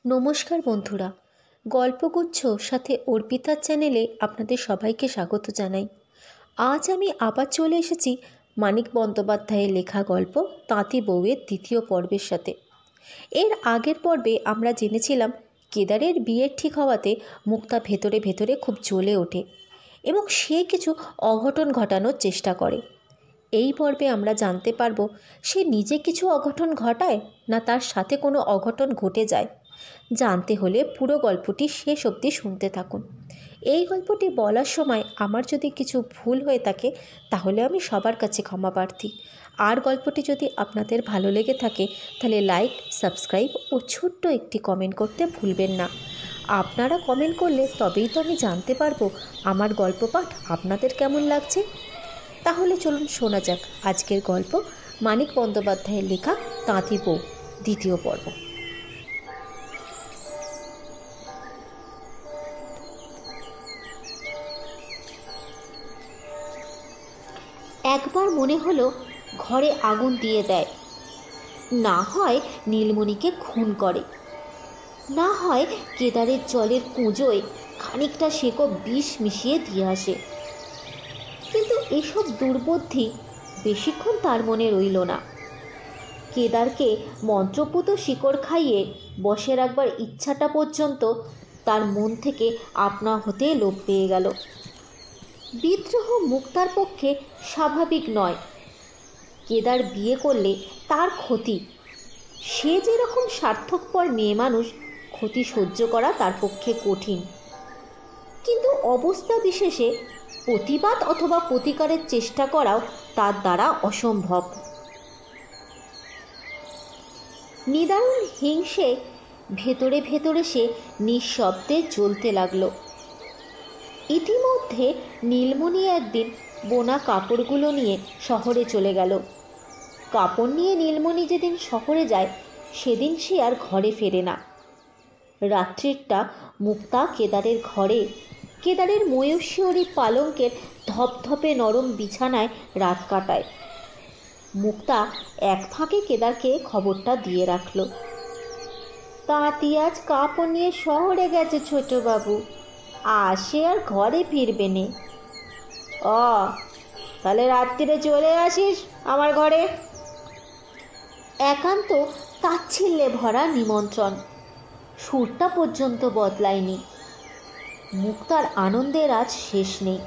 নমস্কার বন্ধুরা, গল্পগুচ্ছ সাথে অর্পিতার চ্যানেলে আপনাদের সবাইকে স্বাগত জানাই। আজ আমি আবার চলে এসেছি মানিক বন্দ্যোপাধ্যায়ের লেখা গল্প তাঁতি বউয়ের দ্বিতীয় পর্বের সাথে। এর আগের পর্বে আমরা জেনেছিলাম কেদারের বিয়ে ঠিক হওয়াতে মুক্তা ভেতরে ভেতরে খুব জ্বলে ওঠে এবং সে কিছু অঘটন ঘটানোর চেষ্টা করে। এই পর্বে আমরা জানতে পারবো সে নিজে কিছু অঘটন ঘটায় না তার সাথে কোনো অঘটন ঘটে যায়। জানতে হলে পুরো গল্পটি শেষ অবধি শুনতে থাকুন। এই গল্পটি বলার সময় আমার যদি কিছু ভুল হয়ে থাকে তাহলে আমি সবার কাছে ক্ষমা প্রার্থী। আর গল্পটি যদি আপনাদের ভালো লেগে থাকে তাহলে লাইক, সাবস্ক্রাইব ও ছোট্ট একটি কমেন্ট করতে ভুলবেন না। আপনারা কমেন্ট করলে তবেই তো আমি জানতে পারবো আমার গল্প পাঠ আপনাদের কেমন লাগছে। তাহলে চলুন শোনা যাক আজকের গল্প মানিক বন্দ্যোপাধ্যায়ের লেখা তাঁতি বউ দ্বিতীয় পর্ব। একবার মনে হলো ঘরে আগুন দিয়ে দেয়, না হয় নীলমণিকে খুন করে, না হয় কেদারের জলের কুঁজোয় খানিকটা সেকো বিষ মিশিয়ে দিয়ে আসে। কিন্তু এসব দুর্বুদ্ধি বেশিক্ষণ তার মনে রইল না। কেদারকে মন্ত্রপুত শিকড় খাইয়ে বসে রাখবার ইচ্ছাটা পর্যন্ত তার মন থেকে আপনা হতে লোপ পেয়ে গেল। বিদ্রোহ মুক্তার পক্ষে স্বাভাবিক নয়। কেদার বিয়ে করলে তার ক্ষতি। সে যেরকম স্বার্থপর মেয়ে মানুষ, ক্ষতি সহ্য করা তার পক্ষে কঠিন। কিন্তু অবস্থা বিশেষে প্রতিবাদ অথবা প্রতিকারের চেষ্টা করাও তার দ্বারা অসম্ভব। নিদারুণ হিংসে ভেতরে ভেতরে সে নিঃশব্দে জ্বলতে লাগলো। ইতিমধ্যে নীলমণি একদিন বোনা কাপড়গুলো নিয়ে শহরে চলে গেল। কাপড় নিয়ে নীলমণি যেদিন শহরে যায় সেদিন সে আর ঘরে ফেরে না। রাত্রিটা মুক্তা কেদারের ঘরে, কেদারের ময়ূরশিয়রী পালঙ্কের ধপধপে নরম বিছানায় রাত কাটায়। মুক্তা এক ফাঁকে কেদারকে খবরটা দিয়ে রাখল, তাঁতি আজ কাপড় নিয়ে শহরে গেছে ছোটবাবু, আসে আর ঘরে ফিরবে নে। তাহলে রাত্রিরে চলে আসিস আমার ঘরে। একান্ত তাচ্ছিল্যে ভরা নিমন্ত্রণ, সুরটা পর্যন্ত বদলায়নি। মুক্তার আনন্দের আজ শেষ নেই।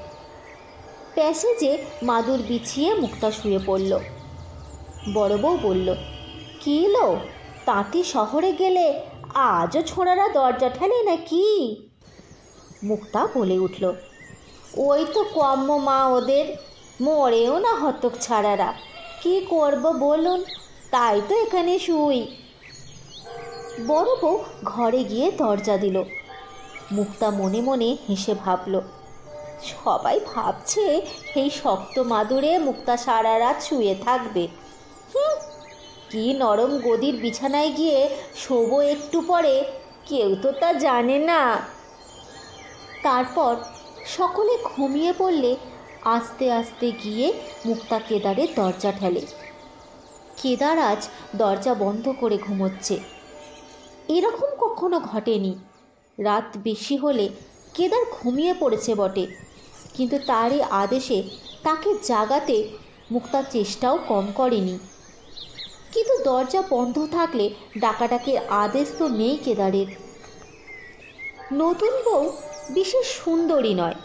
প্যাসেজে মাদুর বিছিয়ে মুক্তা শুয়ে পড়ল। বড় বউ বলল, কি লো, তাঁতি শহরে গেলে আজও ছোঁড়ারা দরজা ঠেলে নাকি? মুক্তা বলে উঠল, ওই তো কম্ম মা ওদের, মরেও না হতক ছাড়ারা, কি করব বলুন, তাই তো এখানে শুই। বড় বউ ঘরে গিয়ে দরজা দিল। মুক্তা মনে মনে হেসে ভাবল, সবাই ভাবছে এই শক্ত মাদুরে মুক্তা সারা রাত শুয়ে থাকবে। কি নরম গদির বিছানায় গিয়ে শোবো একটু পরে, কেউ তো তা জানে না। তারপর সকলে ঘুমিয়ে পড়লে আস্তে আস্তে গিয়ে মুক্তা কেদারের দরজা ঠেলে। কেদার আজ দরজা বন্ধ করে ঘুমোচ্ছে। এরকম কখনো ঘটেনি। রাত বেশি হলে কেদার ঘুমিয়ে পড়েছে বটে, কিন্তু তারই আদেশে তাকে জাগাতে মুক্তা চেষ্টাও কম করেনি। কিন্তু দরজা বন্ধ থাকলে ডাকাডাকির আদেশ তো নেই কেদারের। নতুন বউ বিশেষ সুন্দরী নয়,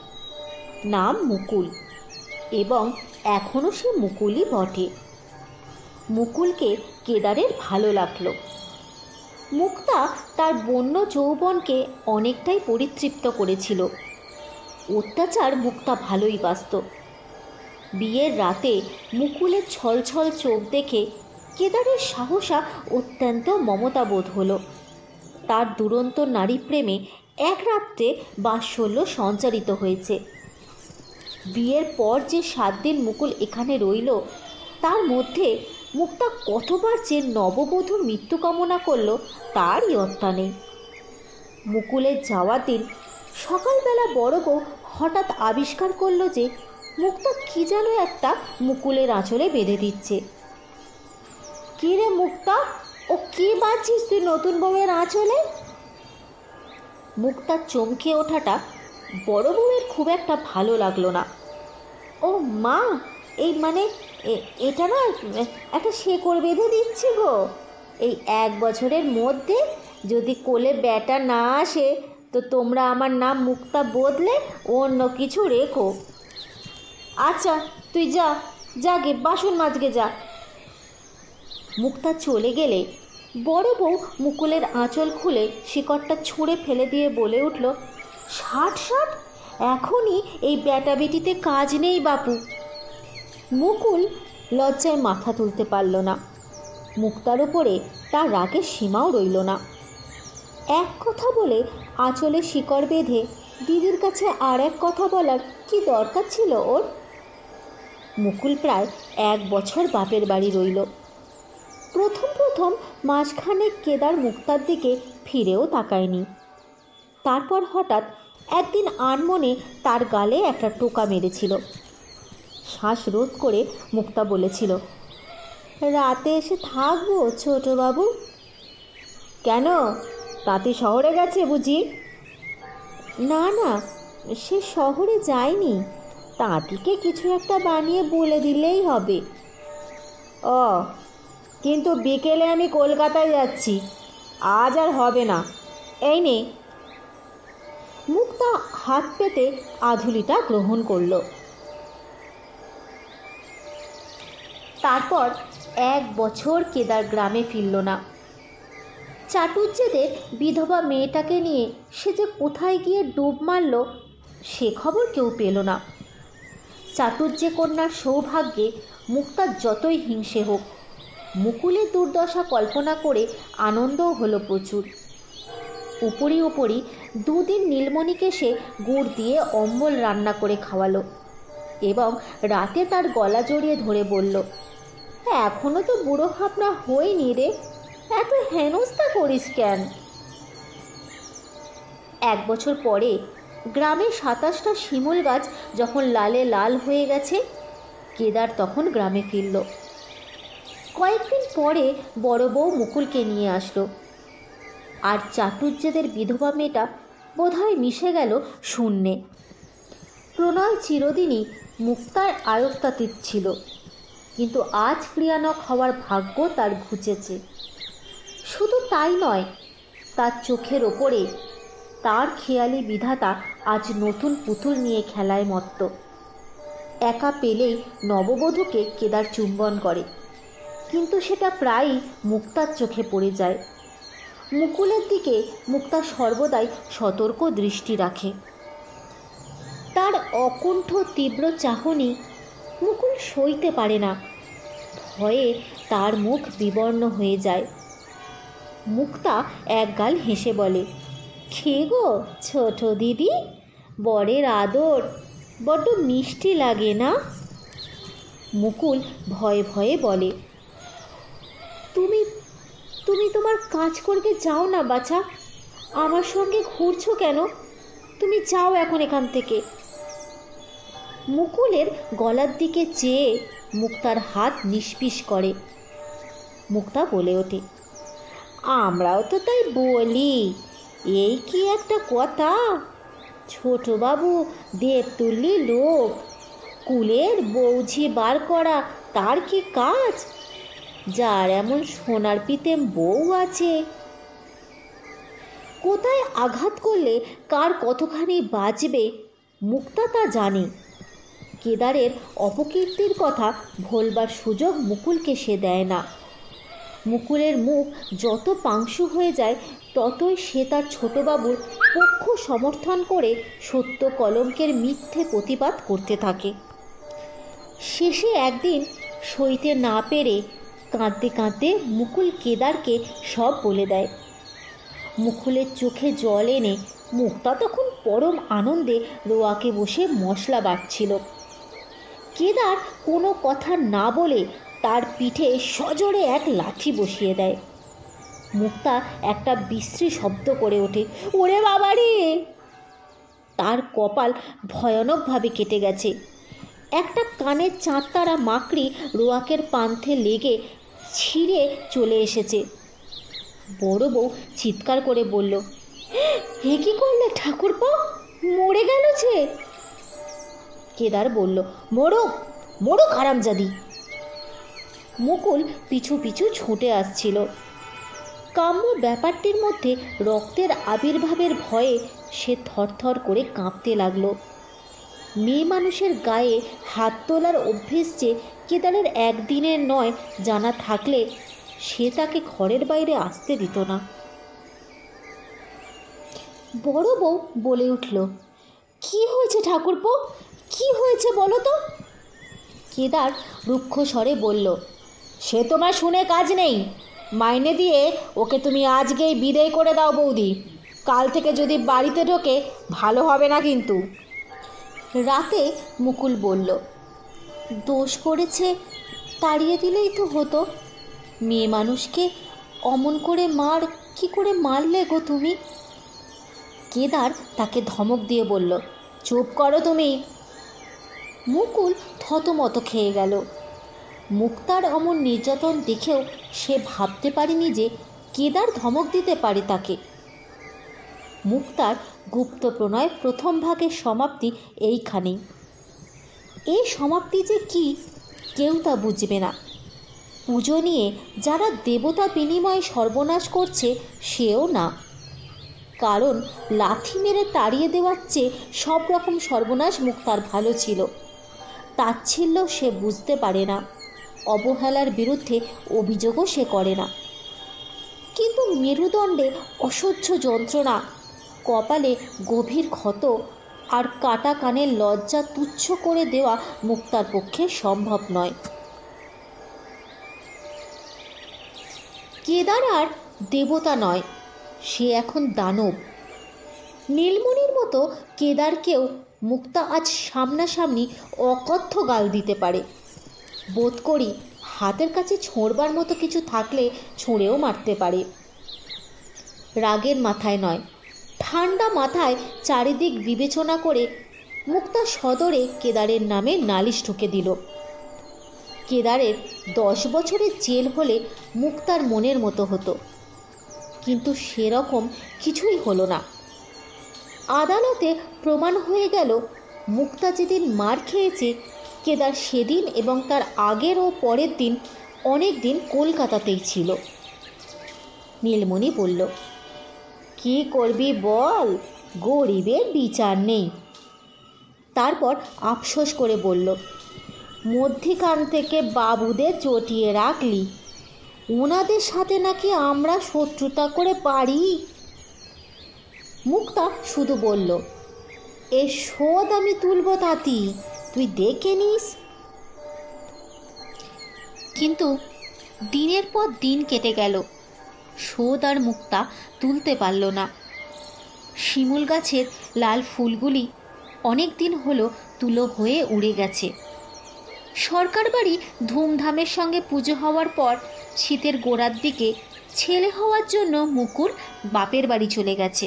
নাম মুকুল, এবং এখনও সে মুকুলই বটে। মুকুলকে কেদারের ভালো লাগলো। মুক্তা তার বন্য যৌবনকে অনেকটাই পরিতৃপ্ত করেছিল। অত্যাচার মুক্তা ভালোই বাসত। বিয়ের রাতে মুকুলের ছলছল চোখ দেখে কেদারের সাহসা অত্যন্ত মমতাবোধ হলো। তার দুরন্ত নারী প্রেমে এক রাত্রে বাৎসল্য সঞ্চারিত হয়েছে। বিয়ের পর যে 7 দিন মুকুল এখানে রইল, তার মধ্যে মুক্তা কতবার যে নববধূর মৃত্যু কামনা করল তার ইয়ত্তা নেই। মুকুলের যাওয়ার দিন সকালবেলা বড় বউ হঠাৎ আবিষ্কার করল যে মুক্তা কি যেন একটা মুকুলের আঁচলে বেঁধে দিচ্ছে। কি রে মুক্তা, ও কি বাঁধছিস তুই নতুন বউয়ের আঁচলে? মুখটা চমকে ওঠাটা বড় বউয়ের খুব একটা ভালো লাগলো না। ও মা, এই মানে এটা না একটা শেকড় বেঁধে দিচ্ছি গো। এই 1 বছরের মধ্যে যদি কোলে ব্যাটা না আসে তো তোমরা আমার নাম মুক্তা বদলে অন্য কিছু রেখো। আচ্ছা তুই যা, যাগে বাসন মাজগে যা। মুক্তা চলে গেলে বড় বউ মুকুলের আঁচল খুলে শিকড়টা ছুঁড়ে ফেলে দিয়ে বলে উঠল, ষাট ষাট, এখনই এই ব্যাটা বেটিতে কাজ নেই বাপু। মুকুল লজ্জায় মাথা তুলতে পারল না। মুক্তার ওপরে তার রাগের সীমাও রইল না। এক কথা বলে আঁচলে শিকড় বেঁধে দিদির কাছে আর এক কথা বলার কি দরকার ছিল ওর? মুকুল প্রায় 1 বছর বাপের বাড়ি রইল। প্রথম প্রথম মাসখানেক কেদার মুক্তার দিকে ফিরেও তাকায়নি। তারপর হঠাৎ একদিন আনমনে তার গালে একটা টোকা মেরেছিল। শ্বাস রোধ করে মুক্তা বলেছিল, রাতে এসে থাকবো ছোটবাবু। কেন, তাঁতি শহরে গেছে বুঝি? না না, সে শহরে যায়নি, তাঁতিকে কিছু একটা বানিয়ে বলে দিলেই হবে। ও, কিন্তু বিকেলে আমি কলকাতায় যাচ্ছি, আজ আর হবে না। এই নে। মুক্তা হাত পেতে আধুলিটা গ্রহণ করল। তারপর 1 বছর কেদার গ্রামে ফিরল না। চাটুজ্জেদের বিধবা মেয়েটাকে নিয়ে সে যে কোথায় গিয়ে ডুব মারল সে খবর কেউ পেল না। চাটুজ্জে কন্যার সৌভাগ্যে মুক্তার যতই হিংসে হোক, মুকুলের দুর্দশা কল্পনা করে আনন্দও হলো প্রচুর। উপরি উপরি 2 দিন নীলমণিকে সে গুড় দিয়ে অম্বল রান্না করে খাওয়ালো এবং রাতে তার গলা জড়িয়ে ধরে বলল, এখনো তো বুড়ো হাপনা হয়নি রে, এত হেনস্থা করিস কেন? 1 বছর পরে গ্রামে 27টা শিমুল গাছ যখন লালে লাল হয়ে গেছে, কেদার তখন গ্রামে ফিরল। কয়েকদিন পরে বড় বউ মুকুলকে নিয়ে আসলো, আর চাটুজ্জেদের বিধবা মেয়েটা বোধহয় মিশে গেল শূন্যে। প্রণয় চিরদিনই মুক্তার আয়ত্তাতীত ছিল, কিন্তু আজ ক্রিয়ানক হওয়ার ভাগ্য তার ঘুচেছে। শুধু তাই নয়, তার চোখের ওপরে তার খেয়ালি বিধাতা আজ নতুন পুতুল নিয়ে খেলায় মত্ত। একা পেলেই নববধূকে কেদার চুম্বন করে, কিন্তু সেটা প্রায়ই মুক্তার চোখে পড়ে যায়। মুকুলের দিকে মুক্তা সর্বদাই সতর্ক দৃষ্টি রাখে। তার অকুণ্ঠ তীব্র চাহনি মুকুল সইতে পারে না। ভয়ে তার মুখ বিবর্ণ হয়ে যায়। মুক্তা একগাল হেসে বলে, কে গো ছোট দিদি, বরের আদর বড্ড মিষ্টি লাগে না? মুকুল ভয়ে ভয়ে বলে, তুমি তুমি তোমার কাজ করতে যাও না বাছা, আমার সঙ্গে ঘুরছো কেন? তুমি যাও এখন এখান থেকে। মুকুলের গলার দিকে চেয়ে মুক্তার হাত নিষ্পিস করে। মুক্তা বলে ওঠে, আমরাও তো তাই বলি, এই কি একটা কথা? ছোটবাবু দেবতুল্লি লোক, কুলের বৌঝি বার করা তার কি কাজ? যার এমন সোনার পিতেম বউ আছে। কোথায় আঘাত করলে কার কতখানি বাজবে মুক্তা তা জানে। কেদারের অপকীর্তির কথা ভোলবার সুযোগ মুকুলকে সে দেয় না। মুকুলের মুখ যত পাংশু হয়ে যায় ততই সে তার ছোটবাবুর পক্ষ সমর্থন করে সত্য কলঙ্কের মিথ্যে প্রতিবাদ করতে থাকে। শেষে একদিন সইতে না পেরে কাঁদতে কাঁদতে মুকুল কেদারকে সব বলে দেয়। মুকুলের চোখে জল এনে মুক্তা তখন পরম আনন্দে রোয়াকে বসে মশলা বাটছিল। কেদার কোনো কথা না বলে তার পিঠে সজোরে এক লাঠি বসিয়ে দেয়। মুক্তা একটা বিশ্রী শব্দ করে ওঠে, ওরে বাবারে! তার কপাল ভয়ানকভাবে কেটে গেছে। একটা কানের চাঁদতারা মাকড়ি রোয়াকের পান্থে লেগে ছিঁড়ে চলে এসেছে। বড় বউ চিৎকার করে বলল, হে কি করলে ঠাকুরপো, মরে গেল যে? কেদার বলল, মরুক মরুক হারামজাদি। মুকুল পিছু পিছু ছুটে আসছিল। কাম্য ব্যাপারটির মধ্যে রক্তের আবির্ভাবের ভয়ে সে থরথর করে কাঁপতে লাগলো। মেয়ে মানুষের গায়ে হাত তোলার অভ্যেস যে কেদারের একদিনের নয় জানা থাকলে সে তাকে ঘরের বাইরে আসতে দিত না। বড় বউ বলে উঠল, কি হয়েছে ঠাকুরপো, কি হয়েছে বলো তো? কেদার রুক্ষ স্বরে বলল, সে তোমার শুনে কাজ নেই। মাইনে দিয়ে ওকে তুমি আজকেই বিদায় করে দাও বৌদি। কাল থেকে যদি বাড়িতে ঢোকে ভালো হবে না কিন্তু। রাতে মুকুল বলল, দোষ করেছে, তাড়িয়ে দিলেই তো হতো। মেয়ে মানুষকে অমন করে কি করে মারলে গো তুমি? কেদার তাকে ধমক দিয়ে বলল, চুপ করো তুমি। মুকুল থতমত খেয়ে গেল। মুক্তার অমন নির্যাতন দেখেও সে ভাবতে পারেনি যে কেদার ধমক দিতে পারে তাকে। মুক্তার গুপ্ত প্রণয় প্রথম ভাগের সমাপ্তি এইখানেই। এই সমাপ্তি যে কি কেউ তা বুঝবে না। পুজো নিয়ে যারা দেবতা বিনিময়ে সর্বনাশ করছে সেও না। কারণ লাথি মেরে তাড়িয়ে দেওয়ার চেয়ে সব রকম সর্বনাশ মুক্তার ভালো ছিল। তাচ্ছিল্য সে বুঝতে পারে না, অবহেলার বিরুদ্ধে অভিযোগও সে করে না। কিন্তু মেরুদণ্ডে অসহ্য যন্ত্রণা, কপালে গভীর ক্ষত আর কাটা কানের লজ্জা তুচ্ছ করে দেওয়া মুক্তার পক্ষে সম্ভব নয়। কেদার আর দেবতা নয়, সে এখন দানব। নীলমণির মতো কেদারকেও মুক্তা আজ সামনাসামনি অকথ্য গাল দিতে পারে। বোধ করি হাতের কাছে ছোঁড়বার মতো কিছু থাকলে ছুঁড়েও মারতে পারে। রাগের মাথায় নয়, ঠান্ডা মাথায় চারিদিক বিবেচনা করে মুক্তা সদরে কেদারের নামে নালিশ ঠুকে দিল। কেদারের 10 বছরের জেল হলে মুক্তার মনের মতো হতো, কিন্তু সেরকম কিছুই হলো না। আদালতে প্রমাণ হয়ে গেল মুক্তা যেদিন মার খেয়েছে কেদার সেদিন এবং তার আগের ও পরের দিন অনেক দিন কলকাতাতেই ছিল। নীলমণি বলল, কি করবি বল, গরিবের বিচার নেই। তারপর আফসোস করে বলল, মধ্যিখান থেকে বাবুদের চটিয়ে রাখলি, ওনাদের সাথে নাকি আমরা শত্রুতা করে পারি। মুক্তা শুধু বলল, এ শোধ আমি তুলব তাতি, তুই দেখে নিস। কিন্তু দিনের পর দিন কেটে গেল, শোধ আর মুক্তা তুলতে পারল না। শিমুল গাছের লাল ফুলগুলি অনেক দিন হলো তুলো হয়ে উড়ে গেছে। সরকার বাড়ি ধুমধামের সঙ্গে পুজো হওয়ার পর শীতের গোড়ার দিকে ছেলে হওয়ার জন্য মুকুল বাপের বাড়ি চলে গেছে।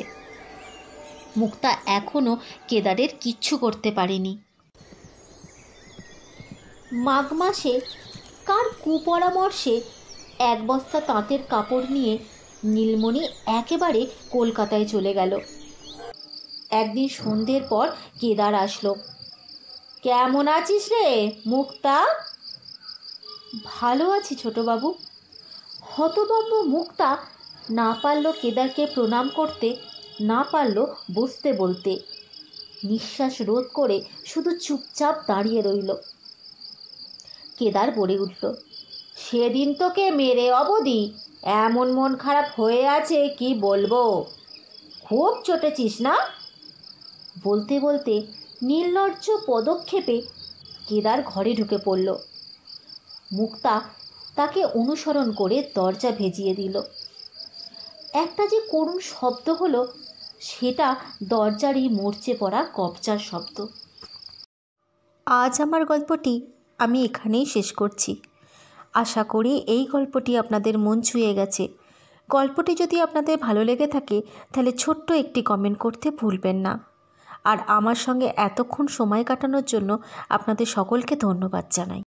মুক্তা এখনও কেদারের কিচ্ছু করতে পারেনি। মাঘ মাসে কার কুপরামর্শে 1 বস্তা তাঁতের কাপড় নিয়ে নীলমণি একেবারে কলকাতায় চলে গেল। একদিন সন্ধ্যের পর কেদার আসলো। কেমন আছিস রে মুক্তা? ভালো আছি ছোটবাবু। হতভম্ব মুক্তা না পারল কেদারকে প্রণাম করতে, না পারল বসতে বলতে। নিঃশ্বাস রোধ করে শুধু চুপচাপ দাঁড়িয়ে রইল। কেদার বলে উঠল, সেদিন তোকে মেরে অবধি এমন মন খারাপ হয়ে আছে কি বলবো, খুব চটেছিস না? বলতে বলতে নির্লজ্জ পদক্ষেপে কেদার ঘরে ঢুকে পড়ল। মুক্তা তাকে অনুসরণ করে দরজা ভেজিয়ে দিল। একটা যে করুণ শব্দ হলো, সেটা দরজারই মরচে পড়া কবজার শব্দ। আজ আমার গল্পটি আমি এখানেই শেষ করছি। আশা করি এই গল্পটি আপনাদের মন ছুঁয়ে গেছে। গল্পটি যদি আপনাদের ভালো লেগে থাকে তাহলে ছোট্ট একটি কমেন্ট করতে ভুলবেন না। আর আমার সঙ্গে এতক্ষণ সময় কাটানোর জন্য আপনাদের সকলকে ধন্যবাদ জানাই।